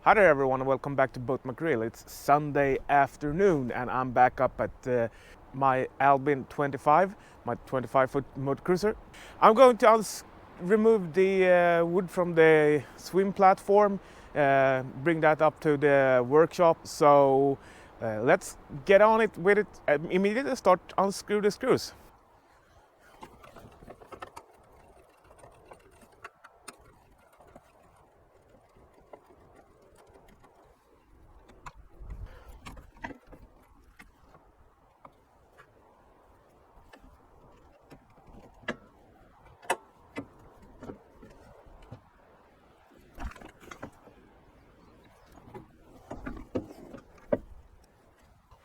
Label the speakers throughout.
Speaker 1: Hi there everyone and welcome back to Boat McRill. It's Sunday afternoon and I'm back up at my Albin 25, my 25-foot motor cruiser. I'm going to remove the wood from the swim platform, bring that up to the workshop. So let's get on it with it immediately, start unscrew the screws.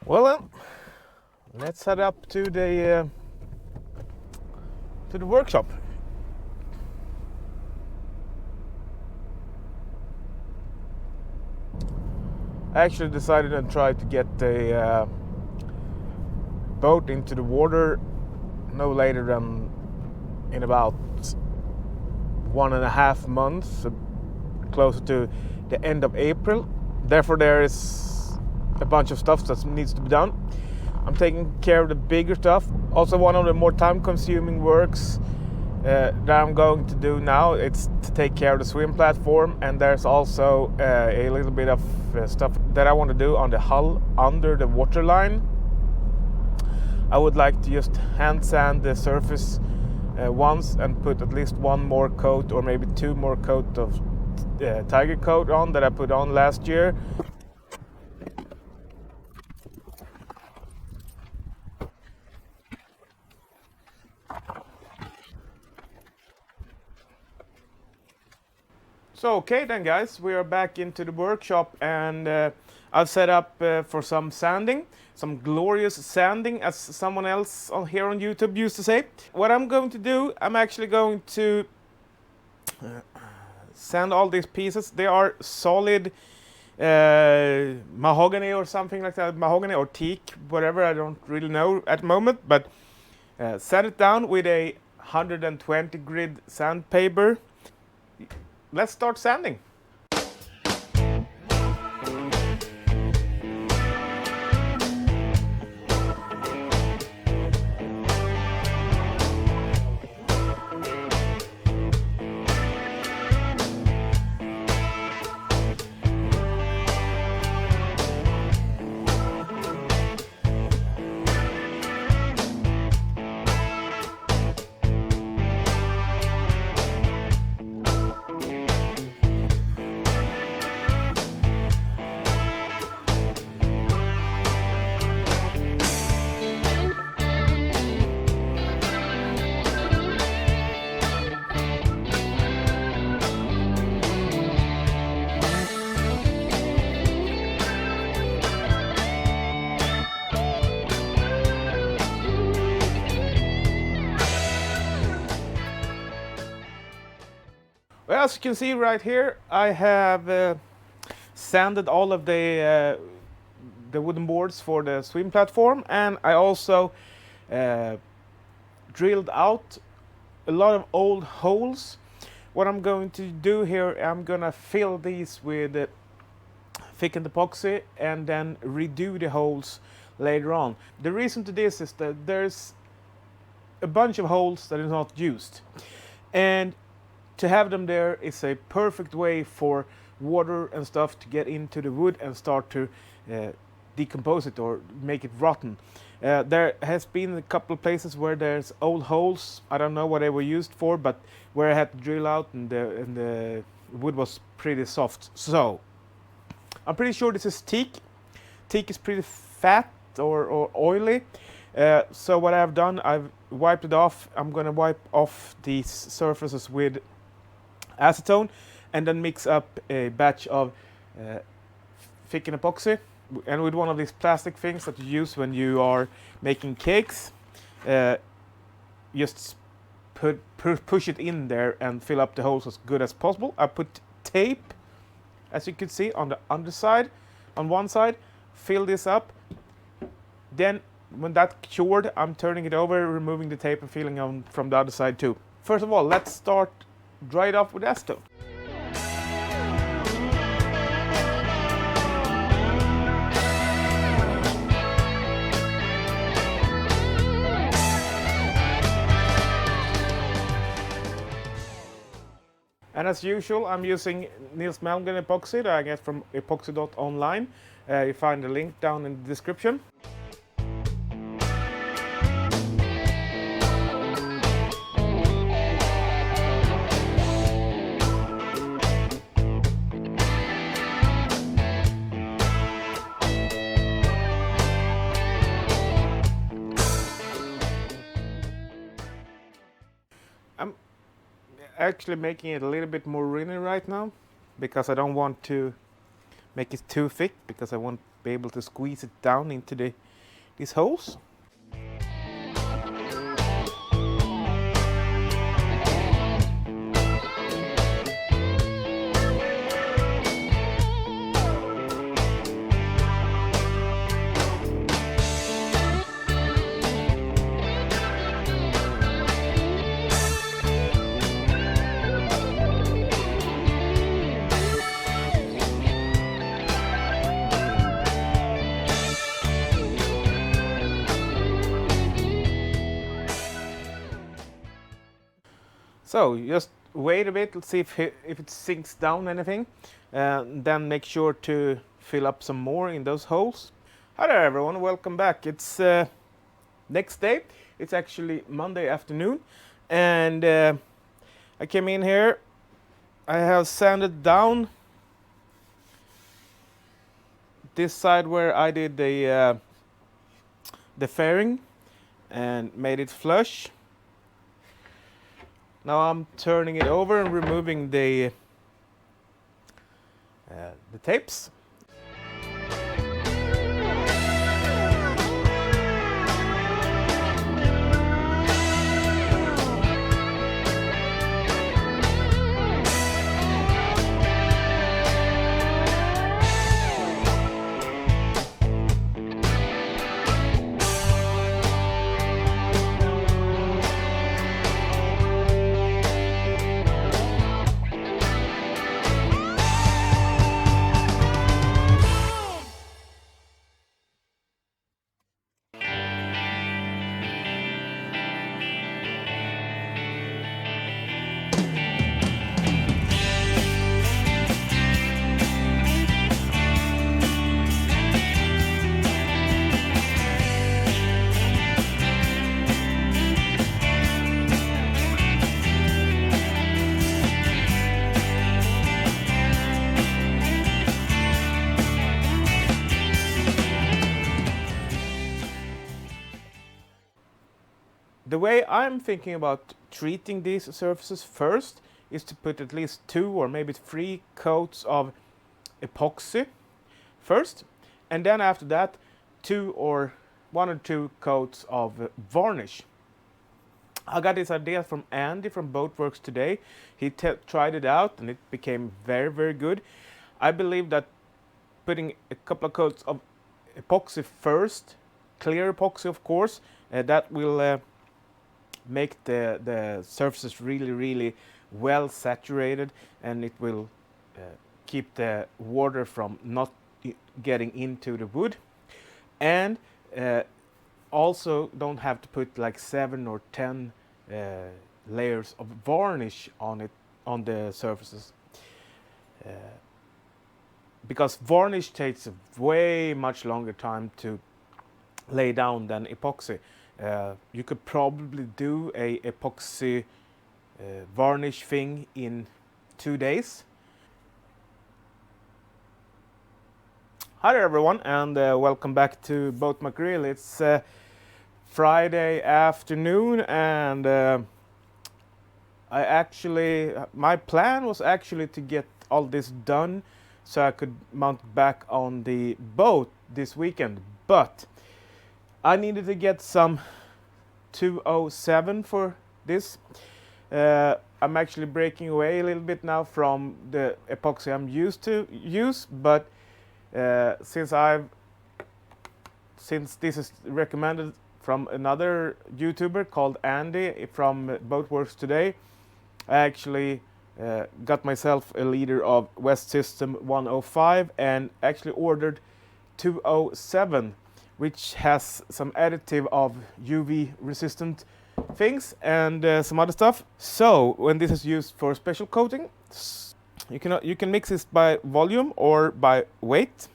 Speaker 1: Well then, let's head up to the workshop. I actually decided to try to get the boat into the water no later than in about 1.5 months, closer to the end of April. Therefore, there is a bunch of stuff that needs to be done. I'm taking care of the bigger stuff. Also, one of the more time-consuming works that I'm going to do now, it's to take care of the swim platform, and there's also a little bit of stuff that I want to do on the hull under the waterline. I would like to just hand sand the surface once and put at least one more coat or maybe 2 more coat of tiger coat on that I put on last year. So okay then guys, we are back into the workshop and I've set up for some sanding, some glorious sanding as someone else here on YouTube used to say. What I'm going to do, I'm actually going to sand all these pieces. They are solid mahogany or something like that, mahogany or teak, whatever, I don't really know at the moment, but sand it down with a 120 grit sandpaper. Let's start sanding. Well, as you can see right here, I have sanded all of the wooden boards for the swim platform, and I also drilled out a lot of old holes. What I'm going to do here, I'm gonna fill these with thickened epoxy and then redo the holes later on. The reason to this is that there's a bunch of holes that is not used, and to have them there is a perfect way for water and stuff to get into the wood and start to decompose it or make it rotten. There has been a couple of places where there's old holes. I don't know what they were used for, but where I had to drill out and the wood was pretty soft. So I'm pretty sure this is teak. Teak is pretty fat or oily. So what I've done, I've wiped it off. I'm gonna wipe off these surfaces with acetone and then mix up a batch of thickened epoxy, and with one of these plastic things that you use when you are making cakes, just push it in there and fill up the holes as good as possible. I put tape, as you can see, on the underside, on one side, fill this up. Then when that's cured, I'm turning it over, removing the tape and filling on from the other side too. First of all, let's start dry it off with acetone. And as usual, I'm using Nils Malmgren epoxy that I get from epoxy.online. You find the link down in the description. I'm actually making it a little bit more runny right now because I don't want to make it too thick, because I want to be able to squeeze it down into these holes. So just wait a bit, let's see if it sinks down anything, then make sure to fill up some more in those holes. Hi there everyone, welcome back. It's next day, it's actually Monday afternoon, and I came in here, I have sanded down this side where I did the fairing and made it flush. Now I'm turning it over and removing the tapes. The way I'm thinking about treating these surfaces first is to put at least 2 or maybe 3 coats of epoxy first, and then after that 1 or 2 coats of varnish. I got this idea from Andy from Boat Works today. He tried it out and it became very, very good. I believe that putting a couple of coats of epoxy first, clear epoxy of course, that will make the surfaces really, really well saturated, and it will keep the water from not getting into the wood, and also don't have to put like 7 or 10 layers of varnish on the surfaces, because varnish takes a way much longer time to lay down than epoxy. You could probably do a epoxy varnish thing in 2 days. Hi there everyone, and welcome back to Boat McRill. It's Friday afternoon, and my plan was actually to get all this done so I could mount back on the boat this weekend, but I needed to get some 207 for this. I'm actually breaking away a little bit now from the epoxy I'm used to use, but since this is recommended from another YouTuber called Andy from Boat Works Today, I actually got myself a liter of West System 105 and actually ordered 207, which has some additive of UV resistant things and some other stuff. So when this is used for special coating, You can mix this by volume or by weight.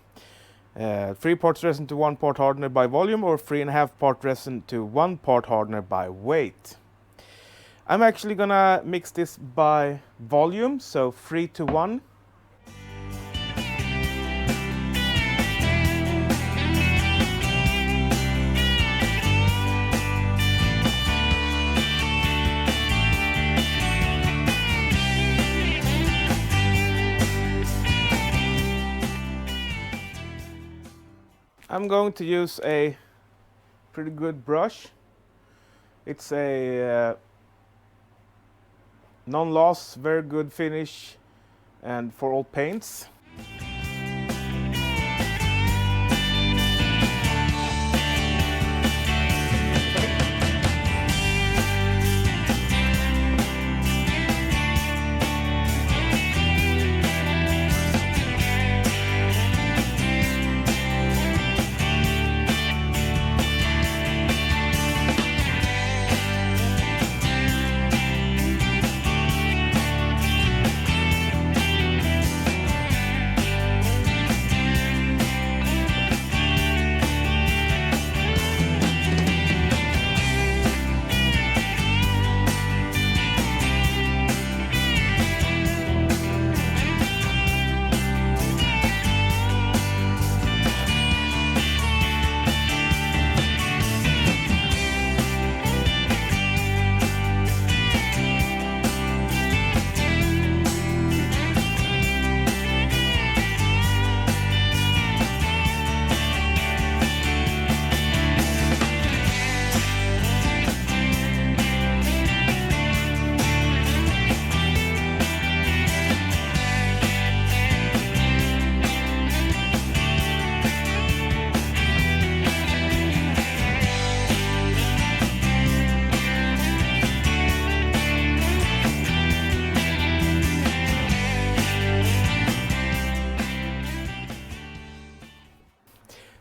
Speaker 1: 3 parts resin to 1 part hardener by volume, or 3.5 part resin to 1 part hardener by weight. I'm actually gonna mix this by volume, so 3 to 1. I'm going to use a pretty good brush. It's a non-loss, very good finish, and for all paints.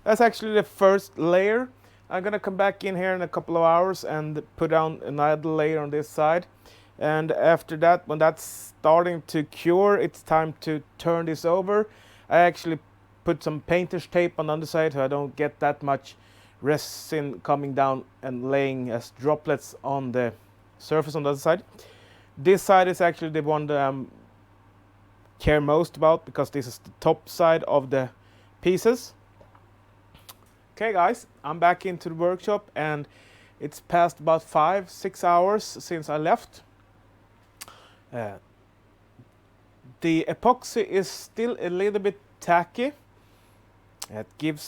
Speaker 1: That's actually the first layer. I'm gonna come back in here in a couple of hours and put down another layer on this side. And after that, when that's starting to cure, it's time to turn this over. I actually put some painter's tape on the underside so I don't get that much resin coming down and laying as droplets on the surface on the other side. This side is actually the one that I care most about, because this is the top side of the pieces. Okay guys, I'm back into the workshop and it's past about 5-6 hours since I left. The epoxy is still a little bit tacky. It gives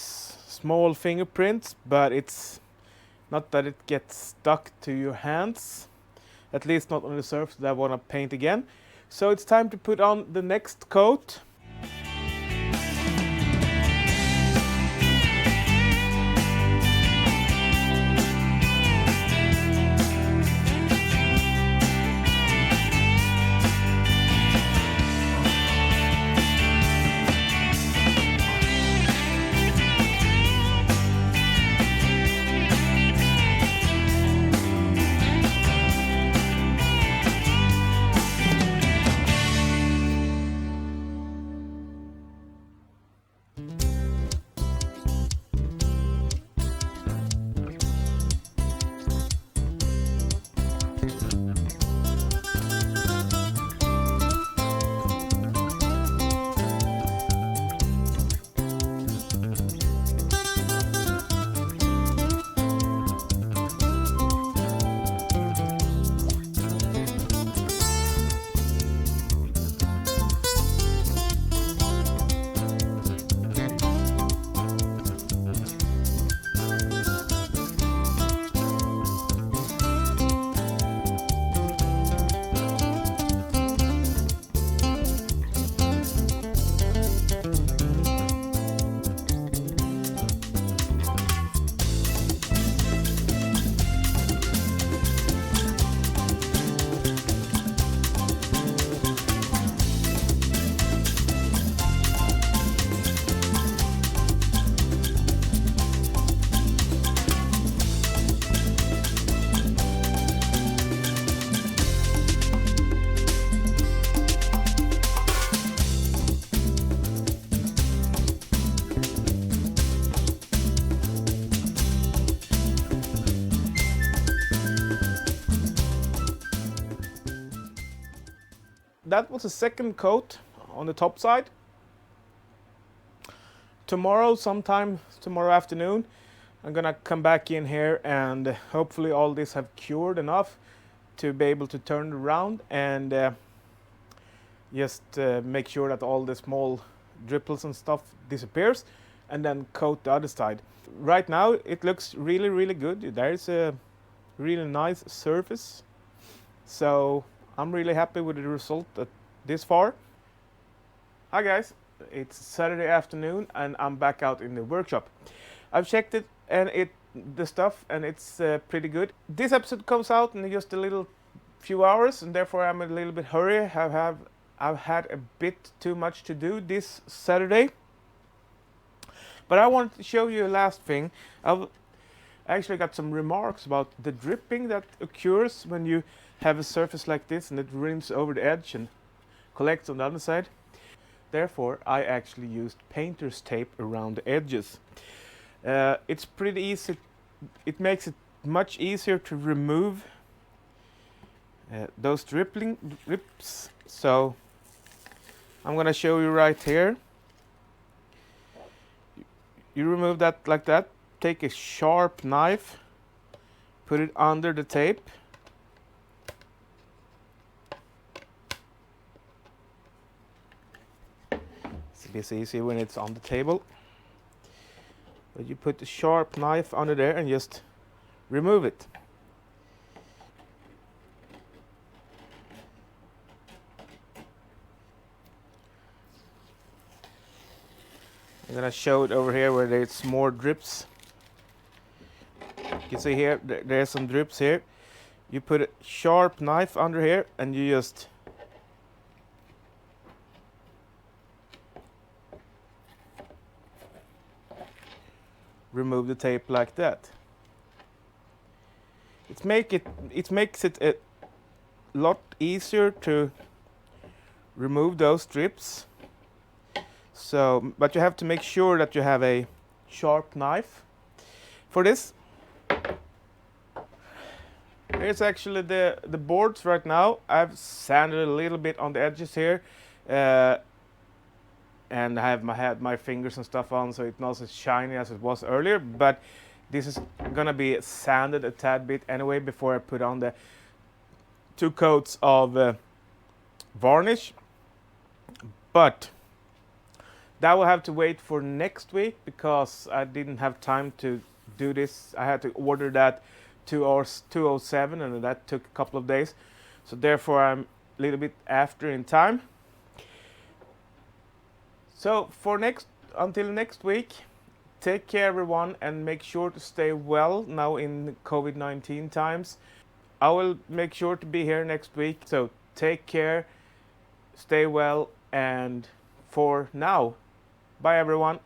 Speaker 1: small fingerprints, but it's not that it gets stuck to your hands. At least not on the surface that I want to paint again. So it's time to put on the next coat. that was the second coat on the top side. Tomorrow, sometime tomorrow afternoon, I'm gonna come back in here and hopefully all this have cured enough to be able to turn it around and just make sure that all the small dripples and stuff disappears, and then coat the other side. Right now it looks really, really good. There's a really nice surface, so I'm really happy with the result this far. Hi guys, it's Saturday afternoon and I'm back out in the workshop. I've checked it and the stuff and it's pretty good. This episode comes out in just a little few hours and therefore I'm a little bit hurry. I've had a bit too much to do this Saturday. But I wanted to show you a last thing. I've actually got some remarks about the dripping that occurs when you have a surface like this and it rims over the edge and collects on the other side. Therefore, I actually used painter's tape around the edges. It's pretty easy. It makes it much easier to remove those drips. So I'm gonna show you right here. You remove that like that. Take a sharp knife, put it under the tape. It's a bit easier when it's on the table. But you put the sharp knife under there and just remove it. I'm gonna show it over here where there's more drips. You can see here, there's some drips here. You put a sharp knife under here and you just remove the tape like that. It makes it a lot easier to remove those strips. So, but you have to make sure that you have a sharp knife for this. Here's actually the boards right now. I've sanded a little bit on the edges here, and I have had my fingers and stuff on, so it's not as shiny as it was earlier. But this is gonna be sanded a tad bit anyway before I put on the 2 coats of varnish. But that will have to wait for next week because I didn't have time to do this. I had to order that 207 and that took a couple of days. So therefore I'm a little bit after in time. So until next week, take care everyone and make sure to stay well now in COVID-19 times. I will make sure to be here next week. So take care, stay well, and for now, bye everyone.